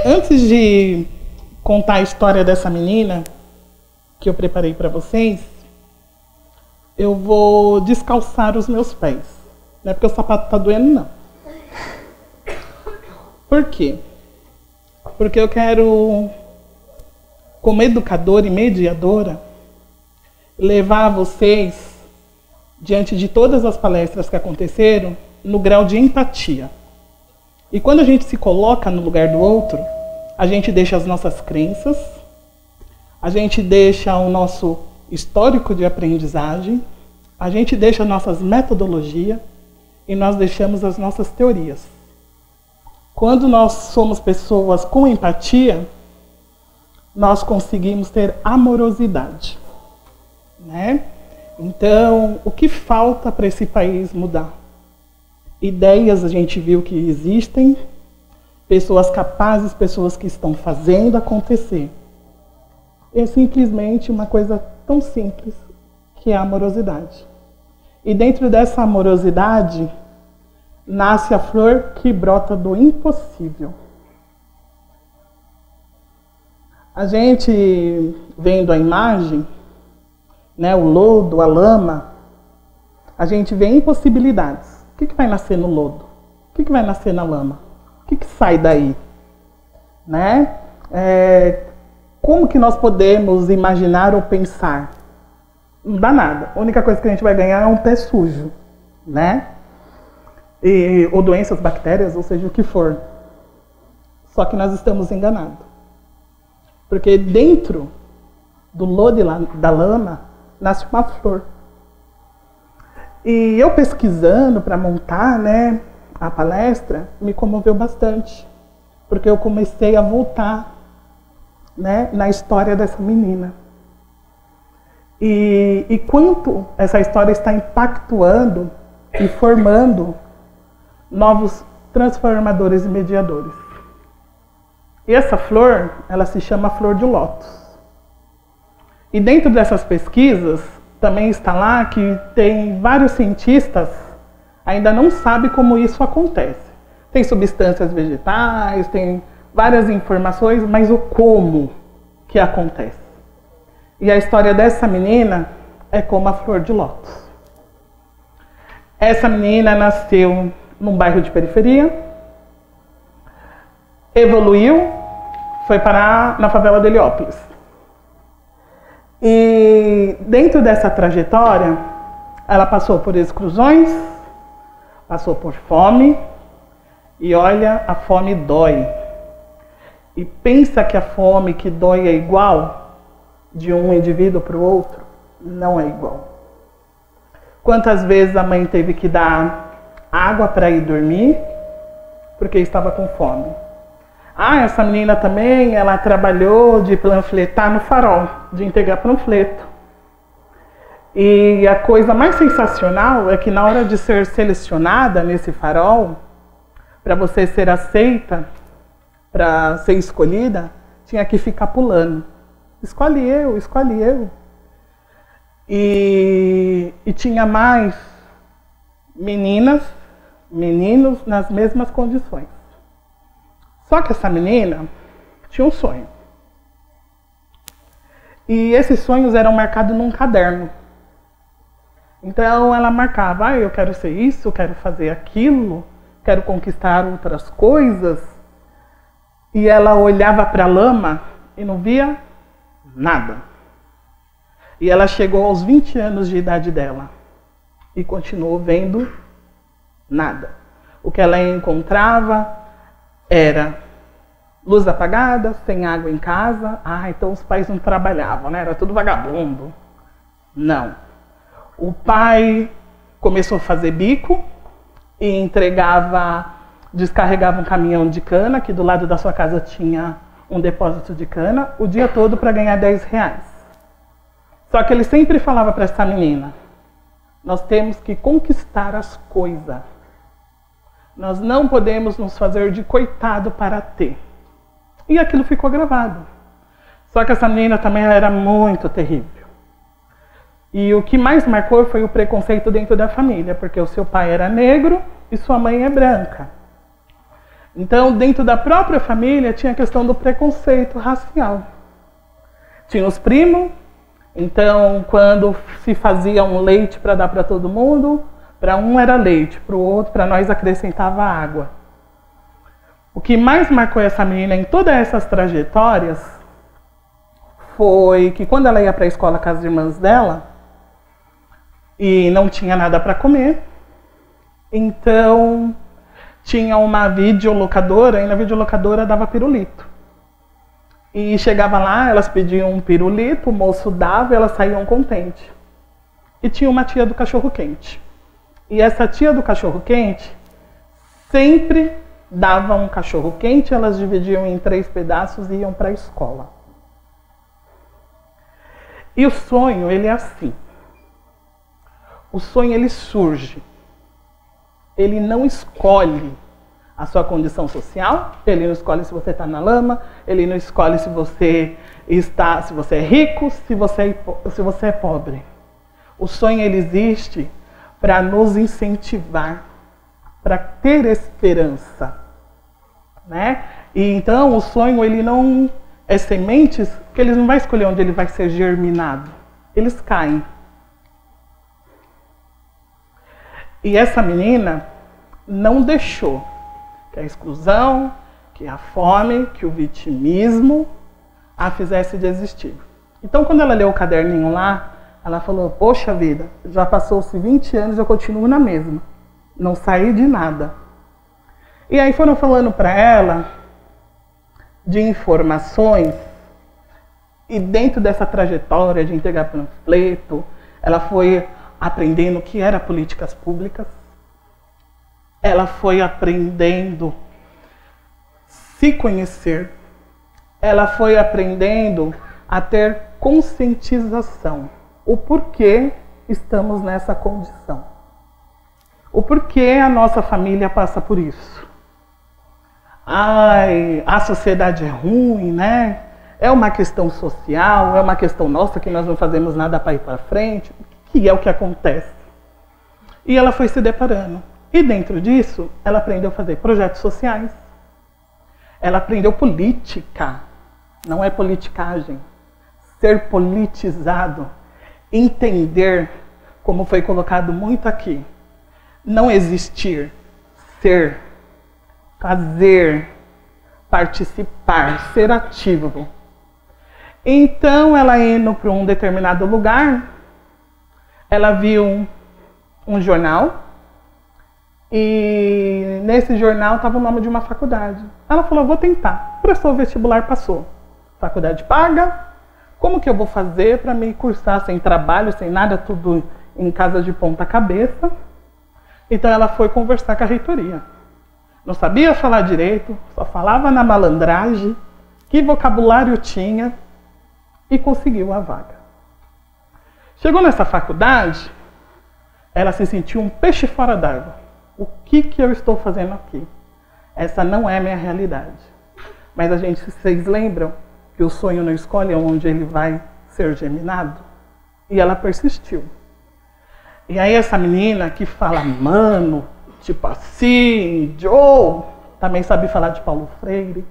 Antes de contar a história dessa menina que eu preparei para vocês, eu vou descalçar os meus pés. Não é porque o sapato tá doendo, não. Por quê? Porque eu quero, como educadora e mediadora, levar vocês, diante de todas as palestras que aconteceram, no grau de empatia. E quando a gente se coloca no lugar do outro, a gente deixa as nossas crenças, a gente deixa o nosso histórico de aprendizagem, a gente deixa nossas metodologias e nós deixamos as nossas teorias. Quando nós somos pessoas com empatia, nós conseguimos ter amorosidade, né? Então, o que falta para esse país mudar? Ideias a gente viu que existem, pessoas capazes, pessoas que estão fazendo acontecer. É simplesmente uma coisa tão simples que é a amorosidade. E dentro dessa amorosidade nasce a flor que brota do impossível. A gente, vendo a imagem, né, o lodo, a lama, a gente vê impossibilidades. O que vai nascer no lodo? O que vai nascer na lama? O que sai daí? Né? Como que nós podemos imaginar ou pensar? Não dá nada. A única coisa que a gente vai ganhar é um pé sujo, né? Ou doenças, bactérias, ou seja o que for. Só que nós estamos enganados. Porque dentro do lodo e da lama nasce uma flor. E eu pesquisando para montar, né, a palestra, me comoveu bastante. Porque eu comecei a voltar, né, na história dessa menina. E quanto essa história está impactuando e formando novos transformadores e mediadores. E essa flor, ela se chama flor de lótus. E dentro dessas pesquisas, também está lá que tem vários cientistas ainda não sabem como isso acontece. Tem substâncias vegetais, tem várias informações, mas o como que acontece. E a história dessa menina é como a flor de lótus. Essa menina nasceu num bairro de periferia, evoluiu, foi parar na favela de Heliópolis. E dentro dessa trajetória, ela passou por exclusões, passou por fome, e olha, a fome dói. E pensa que a fome que dói é igual de um indivíduo para o outro? Não é igual. Quantas vezes a mãe teve que dar água para ir dormir, porque estava com fome? Essa menina também, ela trabalhou de panfletar no Farol, de entregar panfleto. E a coisa mais sensacional é que na hora de ser selecionada nesse Farol, para você ser aceita, para ser escolhida, tinha que ficar pulando. Escolhe eu, escolhe eu. E tinha mais meninas, meninos nas mesmas condições. Só que essa menina tinha um sonho. E esses sonhos eram marcados num caderno. Então ela marcava, eu quero ser isso, eu quero fazer aquilo, quero conquistar outras coisas. E ela olhava para a lama e não via nada. E ela chegou aos 20 anos de idade dela e continuou vendo nada. O que ela encontrava era luz apagada, sem água em casa. Então os pais não trabalhavam, né? Era tudo vagabundo. Não. O pai começou a fazer bico e descarregava um caminhão de cana, que do lado da sua casa tinha um depósito de cana, o dia todo para ganhar R$10. Só que ele sempre falava para essa menina, nós temos que conquistar as coisas. Nós não podemos nos fazer de coitado para ter. E aquilo ficou gravado. Só que essa menina também era muito terrível. E o que mais marcou foi o preconceito dentro da família, porque o seu pai era negro e sua mãe é branca. Então, dentro da própria família, tinha a questão do preconceito racial. Tinha os primos, então, quando se fazia um leite para dar para todo mundo, para um era leite, para o outro, para nós, acrescentava água. O que mais marcou essa menina em todas essas trajetórias foi que quando ela ia para a escola com as irmãs dela, e não tinha nada para comer, então tinha uma videolocadora, e na videolocadora dava pirulito. E chegava lá, elas pediam um pirulito, o moço dava e elas saíam contentes. E tinha uma tia do cachorro-quente. E essa tia do cachorro-quente sempre dava um cachorro-quente, elas dividiam em 3 pedaços e iam para a escola. E o sonho, ele é assim. O sonho, ele surge. Ele não escolhe a sua condição social, ele não escolhe se você está na lama, ele não escolhe se você é rico, se você é pobre. O sonho, ele existe para nos incentivar, para ter esperança, né? E então o sonho, ele não é sementes que ele não vai escolher onde ele vai ser germinado. Eles caem. E essa menina não deixou que a exclusão, que a fome, que o vitimismo a fizesse desistir. Então, quando ela leu o caderninho lá, ela falou, poxa vida, já passou-se 20 anos e eu continuo na mesma. Não saí de nada. E aí foram falando para ela de informações, e dentro dessa trajetória de entregar panfleto, ela foi aprendendo o que era políticas públicas, ela foi aprendendo se conhecer, ela foi aprendendo a ter conscientização, o porquê estamos nessa condição, o porquê a nossa família passa por isso. Ai, a sociedade é ruim, né? É uma questão social, é uma questão nossa que nós não fazemos nada para ir para frente, que é o que acontece. E ela foi se deparando. E dentro disso, ela aprendeu a fazer projetos sociais. Ela aprendeu política, não é politicagem. Ser politizado, entender, como foi colocado muito aqui, não existir, ser, fazer, participar, ser ativo. Então, ela indo para um determinado lugar, ela viu um jornal, e nesse jornal estava o nome de uma faculdade. Ela falou, vou tentar. Prestou o vestibular, passou. Faculdade paga, como que eu vou fazer para me cursar sem trabalho, sem nada, tudo em casa de ponta cabeça? Então ela foi conversar com a reitoria. Não sabia falar direito, só falava na malandragem, que vocabulário tinha, e conseguiu a vaga. Chegou nessa faculdade, ela se sentiu um peixe fora d'água. O que eu estou fazendo aqui? Essa não é a minha realidade. Mas vocês lembram que o sonho não escolhe onde ele vai ser germinado? E ela persistiu. E aí essa menina que fala mano, tipo assim, Joe, também sabe falar de Paulo Freire,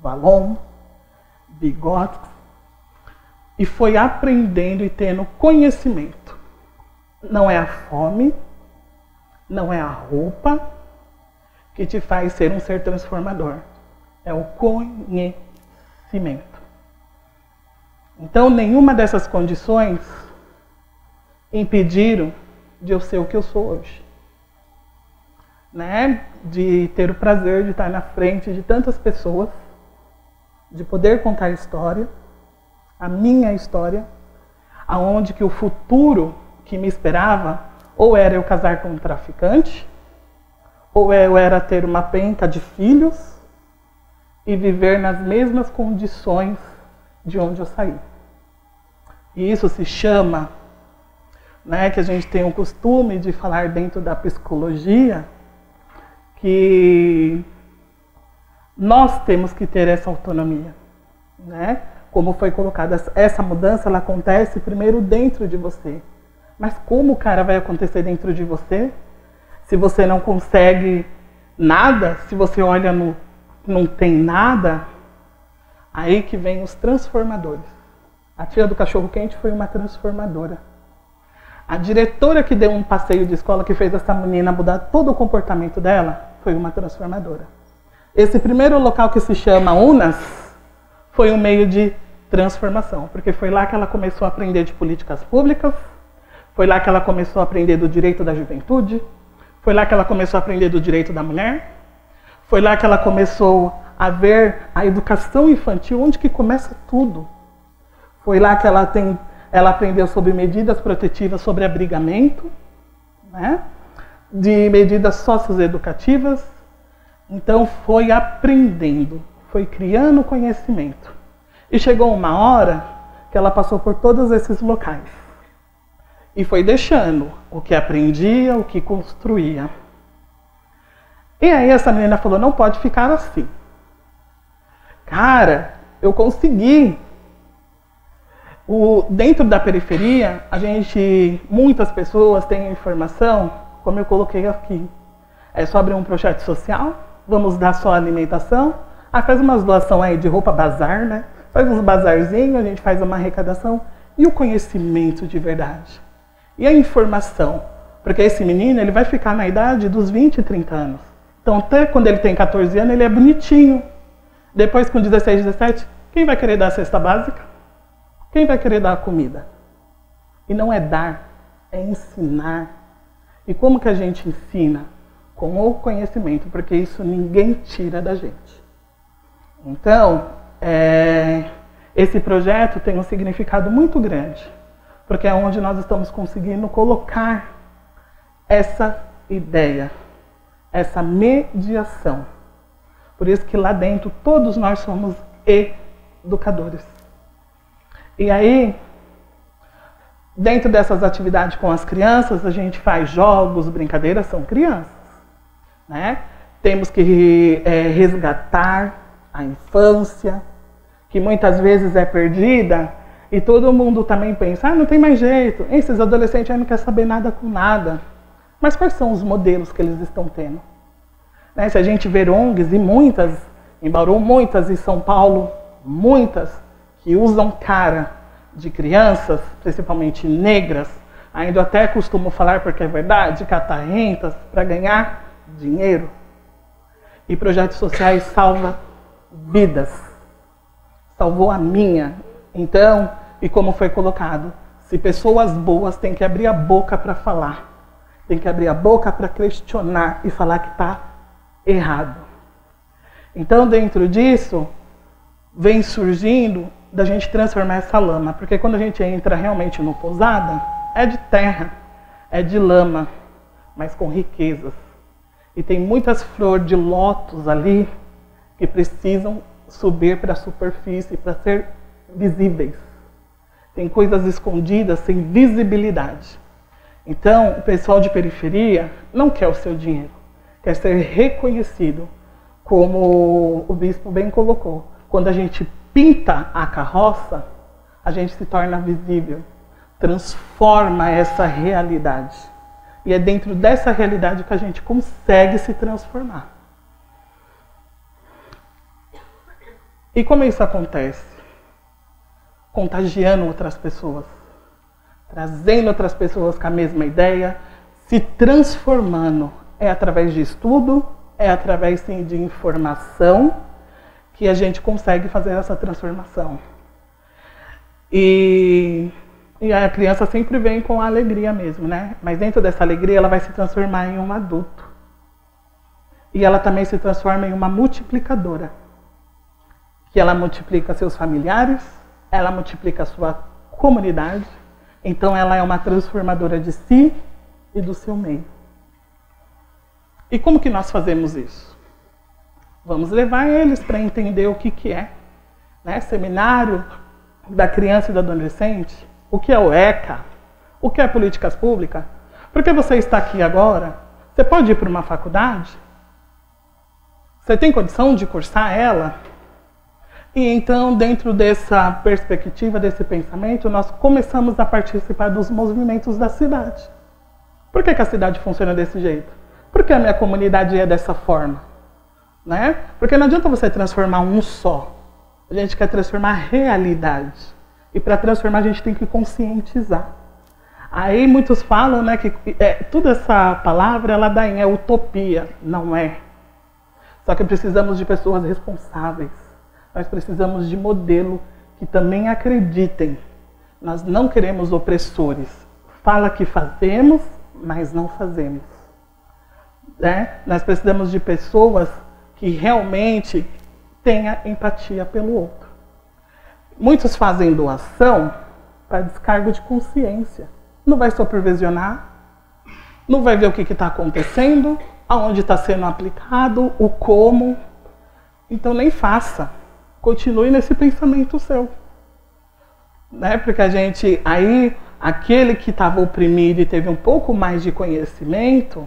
Valon, Vygotsky, e foi aprendendo e tendo conhecimento. Não é a fome, não é a roupa que te faz ser um ser transformador. É o conhecimento. Então, nenhuma dessas condições impediram de eu ser o que eu sou hoje. Né? De ter o prazer de estar na frente de tantas pessoas, de poder contar a história, a minha história, aonde que o futuro que me esperava ou era eu casar com um traficante, ou eu era ter uma penca de filhos e viver nas mesmas condições de onde eu saí. E isso se chama, né, que a gente tem o costume de falar dentro da psicologia, que Nós temos que ter essa autonomia, né? Como foi colocado, essa mudança ela acontece primeiro dentro de você. Mas como, cara, vai acontecer dentro de você? Se você não consegue nada, se você olha não tem nada, aí que vem os transformadores. A tia do cachorro-quente foi uma transformadora. A diretora que deu um passeio de escola, que fez essa menina mudar todo o comportamento dela, foi uma transformadora. Esse primeiro local que se chama UNAS foi um meio de transformação, porque foi lá que ela começou a aprender de políticas públicas, foi lá que ela começou a aprender do direito da juventude, foi lá que ela começou a aprender do direito da mulher, foi lá que ela começou a ver a educação infantil, onde que começa tudo. Foi lá que ela aprendeu sobre medidas protetivas sobre abrigamento, né? De medidas socioeducativas. Então foi aprendendo, foi criando conhecimento. E chegou uma hora que ela passou por todos esses locais. E foi deixando o que aprendia, o que construía. E aí essa menina falou, não pode ficar assim. Cara, eu consegui. Dentro da periferia, muitas pessoas têm informação, como eu coloquei aqui. É só abrir um projeto social, vamos dar só alimentação, faz umas doações aí de roupa bazar, né? Faz uns bazarzinhos, a gente faz uma arrecadação. E o conhecimento de verdade? E a informação? Porque esse menino, ele vai ficar na idade dos 20 e 30 anos. Então, até quando ele tem 14 anos, ele é bonitinho. Depois, com 16, 17, quem vai querer dar a cesta básica? Quem vai querer dar a comida? E não é dar, é ensinar. E como que a gente ensina? Com o conhecimento, porque isso ninguém tira da gente. Então, esse projeto tem um significado muito grande, porque é onde nós estamos conseguindo colocar essa ideia, essa mediação. Por isso que lá dentro todos nós somos educadores. E aí, dentro dessas atividades com as crianças, a gente faz jogos, brincadeiras, são crianças, né? Temos que resgatar a infância, que muitas vezes é perdida, e todo mundo também pensa, não tem mais jeito, esses adolescentes aí não querem saber nada com nada. Mas quais são os modelos que eles estão tendo? Né? Se a gente ver ONGs, e muitas, em Bauru, muitas, em São Paulo, muitas, que usam cara de crianças, principalmente negras, ainda até costumo falar, porque é verdade, catar rentas para ganhar dinheiro. E projetos sociais salvam vidas. Salvou a minha. Então, e como foi colocado, se pessoas boas têm que abrir a boca para falar, tem que abrir a boca para questionar e falar que está errado. Então, dentro disso, vem surgindo da gente transformar essa lama, porque quando a gente entra realmente no pousada, é de terra, é de lama, mas com riquezas. E tem muitas flores de lótus ali que precisam subir para a superfície para ser visíveis. Tem coisas escondidas sem visibilidade. Então, o pessoal de periferia não quer o seu dinheiro, quer ser reconhecido, como o bispo bem colocou. Quando a gente pinta a carroça, a gente se torna visível, transforma essa realidade. E é dentro dessa realidade que a gente consegue se transformar. E como isso acontece? Contagiando outras pessoas, trazendo outras pessoas com a mesma ideia, se transformando. É através de estudo, é através sim de informação que a gente consegue fazer essa transformação. E a criança sempre vem com a alegria mesmo, né? Mas dentro dessa alegria ela vai se transformar em um adulto. E ela também se transforma em uma multiplicadora. Que ela multiplica seus familiares, ela multiplica a sua comunidade. Então ela é uma transformadora de si e do seu meio. E como que nós fazemos isso? Vamos levar eles para entender o que é, né? Seminário da criança e do adolescente, o que é o ECA, o que é políticas públicas. Porque você está aqui agora, você pode ir para uma faculdade? Você tem condição de cursar ela? E então, dentro dessa perspectiva, desse pensamento, nós começamos a participar dos movimentos da cidade. Por que a cidade funciona desse jeito? Por que a minha comunidade é dessa forma? Né? Porque não adianta você transformar um só. A gente quer transformar a realidade. E para transformar a gente tem que conscientizar. Aí muitos falam, né, que toda essa palavra ela dá em utopia. Não é. Só que precisamos de pessoas responsáveis. Nós precisamos de modelo que também acreditem. Nós não queremos opressores. Fala que fazemos, mas não fazemos. Né? Nós precisamos de pessoas que realmente tenham empatia pelo outro. Muitos fazem doação para descargo de consciência. Não vai supervisionar, não vai ver o que está acontecendo, aonde está sendo aplicado, o como. Então nem faça. Continue nesse pensamento seu. Né? Porque aí, aquele que estava oprimido e teve um pouco mais de conhecimento,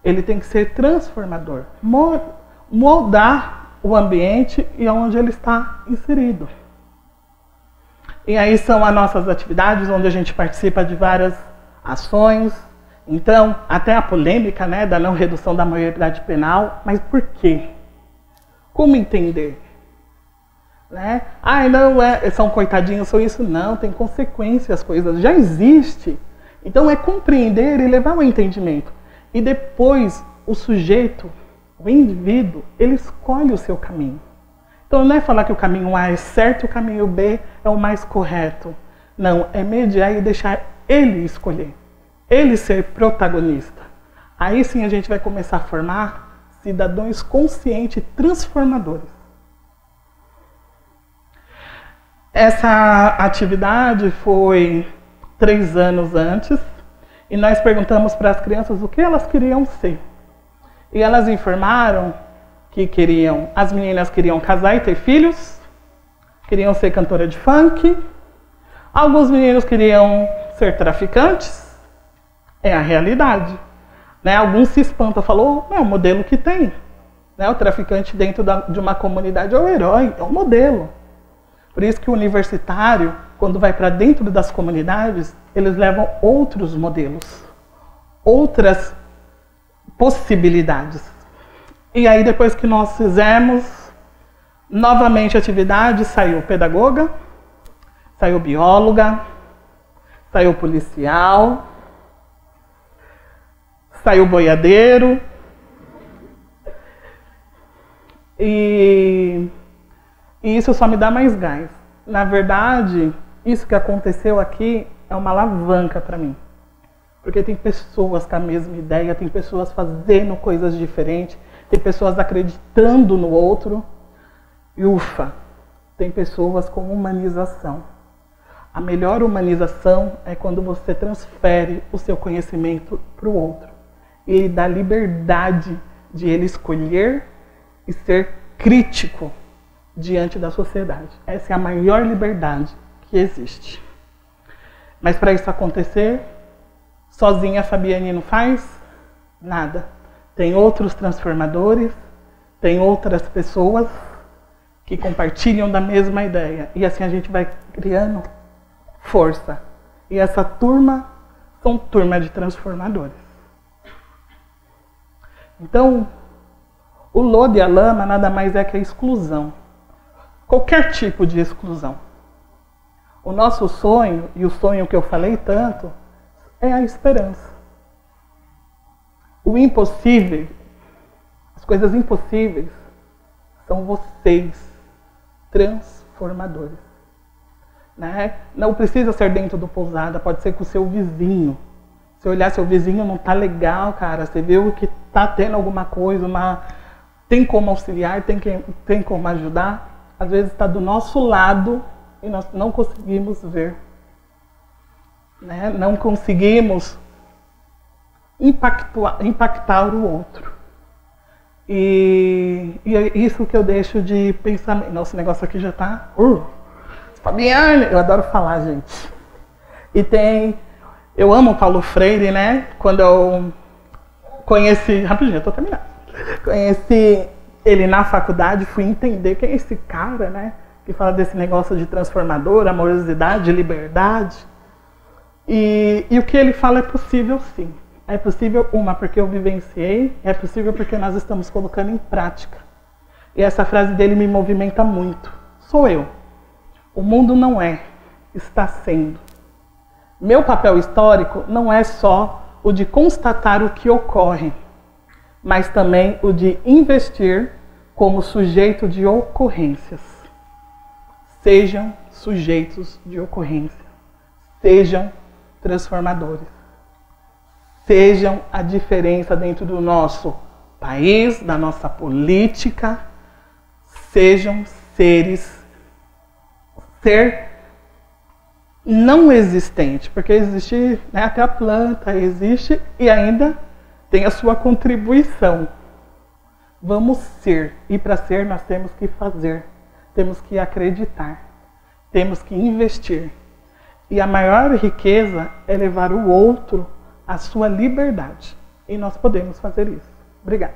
ele tem que ser transformador. Moldar o ambiente e onde ele está inserido. E aí são as nossas atividades, onde a gente participa de várias ações. Então, até a polêmica, né, da não redução da maioridade penal. Mas por quê? Como entender? Né? Não são coitadinhos, são isso. Não, tem consequências, as coisas já existem. Então é compreender e levar ao entendimento. E depois o sujeito, o indivíduo, ele escolhe o seu caminho. Então não é falar que o caminho A é certo e o caminho B é o mais correto. Não, é mediar e deixar ele escolher. Ele ser protagonista. Aí sim a gente vai começar a formar cidadãos conscientes e transformadores. Essa atividade foi 3 anos antes e nós perguntamos para as crianças o que elas queriam ser. E elas informaram que as meninas queriam casar e ter filhos, queriam ser cantora de funk, alguns meninos queriam ser traficantes, é a realidade. Né? Alguns se espantam, falou, é o modelo que tem. Né? O traficante dentro de uma comunidade é o herói, é o modelo. Por isso que o universitário, quando vai para dentro das comunidades, eles levam outros modelos, outras possibilidades. E aí depois que nós fizemos novamente a atividade, saiu pedagoga, saiu bióloga, saiu policial, saiu boiadeiro. E isso só me dá mais gás. Na verdade, isso que aconteceu aqui é uma alavanca para mim. Porque tem pessoas com a mesma ideia, tem pessoas fazendo coisas diferentes, tem pessoas acreditando no outro. E ufa, tem pessoas com humanização. A melhor humanização é quando você transfere o seu conhecimento para o outro. E ele dá liberdade de ele escolher e ser crítico diante da sociedade. Essa é a maior liberdade que existe. Mas para isso acontecer, sozinha a Fabiane não faz nada. Tem outros transformadores, tem outras pessoas que compartilham da mesma ideia. E assim a gente vai criando força. E essa turma são turma de transformadores. Então, o lodo e a lama nada mais é que a exclusão. Qualquer tipo de exclusão. O nosso sonho, e o sonho que eu falei tanto, é a esperança. O impossível, as coisas impossíveis, são vocês, transformadores. Né? Não precisa ser dentro do pousada, pode ser com o seu vizinho. Se olhar seu vizinho não tá legal, cara, você vê que tá tendo alguma coisa, tem como auxiliar, tem como ajudar. Às vezes está do nosso lado e nós não conseguimos ver. Né? Não conseguimos impactar o outro. E é isso que eu deixo de pensamento. Nossa, o negócio aqui já está... Fabiane, eu adoro falar, gente. E eu amo o Paulo Freire, né? Quando eu conheci... Rapidinho, eu tô terminando. Conheci ele na faculdade, fui entender quem é esse cara, né? Que fala desse negócio de transformador, amorosidade, liberdade. E o que ele fala é possível sim. É possível, porque eu vivenciei, é possível porque nós estamos colocando em prática. E essa frase dele me movimenta muito. Sou eu. O mundo não é, está sendo. Meu papel histórico não é só o de constatar o que ocorre, mas também o de investir como sujeito de ocorrências. Sejam sujeitos de ocorrência. Sejam transformadores. Sejam a diferença dentro do nosso país, da nossa política. Sejam ser não existente, porque existe, né, até a planta existe e ainda tem a sua contribuição. Vamos ser, e para ser nós temos que fazer, temos que acreditar, temos que investir. E a maior riqueza é levar o outro à sua liberdade. E nós podemos fazer isso. Obrigada.